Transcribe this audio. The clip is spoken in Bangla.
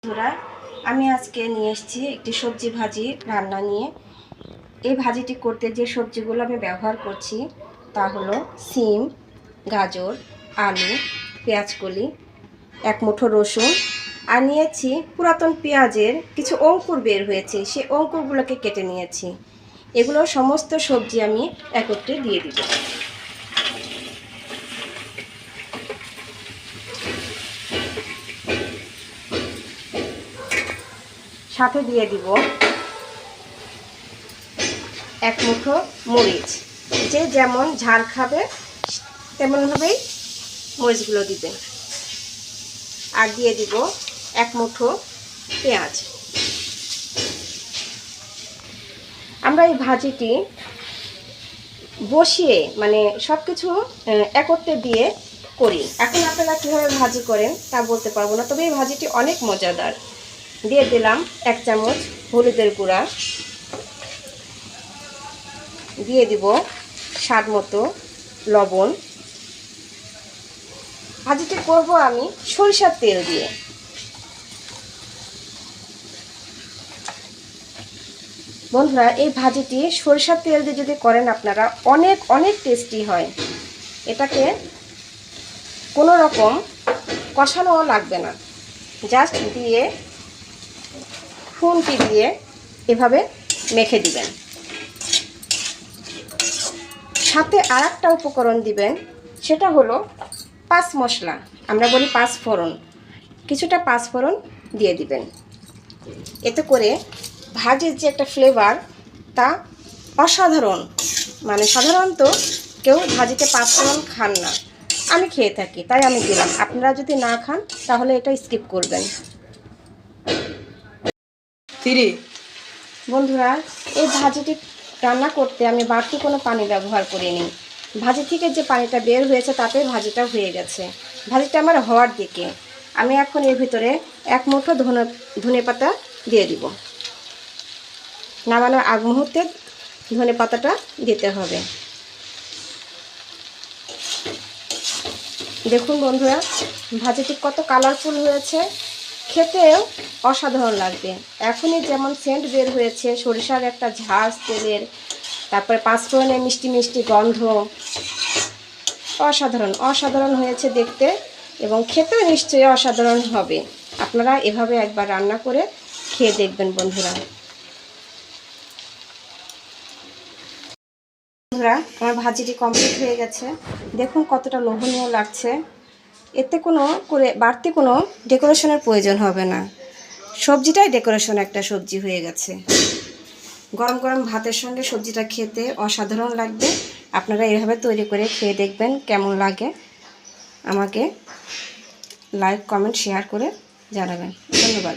বন্ধুরা, আমি আজকে নিয়ে এসেছি একটি সবজি ভাজি রান্না নিয়ে। এই ভাজিটি করতে যে সবজিগুলো আমি ব্যবহার করছি তা হলো সিম, গাজর, আলু, পেঁয়াজকলি, এক মুঠো রসুন, আর নিয়েছি পুরাতন পেঁয়াজের কিছু অঙ্কুর বের হয়েছে, সেই অঙ্কুরগুলোকে কেটে নিয়েছি। এগুলো সমস্ত সবজি আমি একত্রে দিয়ে দিব। সাথে দিয়ে দিব এক মুঠো মরিচ। যে যেমন ঝাল খাবে তেমনভাবেই মরিচগুলো দিবেন। আর দিয়ে দিব এক মুঠো পেঁয়াজ। আমরা এই ভাজিটি বসিয়ে মানে সব কিছু একত্রে দিয়ে করি। এখন আপনারা কীভাবে ভাজি করেন তা বলতে পারবো না, তবে এই ভাজিটি অনেক মজাদার। দিয়ে দিলাম এক চামচ হলুদের গুঁড়া, দিয়ে দিব স্বাদ মতো লবণ। ভাজিটি করব আমি সরিষার তেল দিয়ে। বন্ধুরা, এই ভাজিটি সরিষার তেল দিয়ে যদি করেন আপনারা অনেক অনেক টেস্টি হয়। এটাকে কোনো রকম কষানোও লাগবে না, জাস্ট দিয়ে খুন্তি দিয়ে এভাবে মেখে দিবেন। সাথে আর একটা উপকরণ দিবেন, সেটা হলো পাঁচ মশলা, আমরা বলি পাঁচ ফোড়ন। কিছুটা পাঁচ ফোড়ন দিয়ে দিবেন। এতে করে ভাজির যে একটা ফ্লেভার তা অসাধারণ। মানে সাধারণত কেউ ভাজিতে পাঁচ ফোড়ন খান না, আমি খেয়ে থাকি তাই আমি দিলাম। আপনারা যদি না খান তাহলে এটা স্কিপ করবেন। বন্ধুরা, এই ভাজিটি রান্না করতে আমি বাড়তি কোনো পানি ব্যবহার করিনি। ভাজি থেকে যে পানিটা বের হয়েছে তাতে ভাজিটা হয়ে গেছে। ভাজিটা আমার হওয়ার দিকে। আমি এখন এর ভিতরে এক মুঠো ধনে পাতা দিয়ে দিব। নামানোর আগ মুহূর্তে ধনে পাতাটা দিতে হবে। দেখুন বন্ধুরা, ভাজিটি কত কালারফুল হয়েছে, খেতেও অসাধারণ লাগবে। এখনই যেমন সেন্ট বের হয়েছে সরিষার একটা ঝাঁজ তেলের, তারপরে পাঁচফোড়নের মিষ্টি মিষ্টি গন্ধ, অসাধারণ অসাধারণ হয়েছে দেখতে এবং খেতেও নিশ্চয়ই অসাধারণ হবে। আপনারা এভাবে একবার রান্না করে খেয়ে দেখবেন বন্ধুরা। বন্ধুরা, আমার ভাজিটি কমপ্লিট হয়ে গেছে। দেখুন কতটা লোভনীয় লাগছে। এতে কোনো করে বাড়তি কোনো ডেকোরেশনের প্রয়োজন হবে না। সবজিটাই ডেকোরেশন একটা সবজি হয়ে গেছে। গরম গরম ভাতের সঙ্গে সবজিটা খেতে অসাধারণ লাগবে। আপনারা এভাবে তৈরি করে খেয়ে দেখবেন কেমন লাগে। আমাকে লাইক, কমেন্ট, শেয়ার করে জানাবেন। ধন্যবাদ।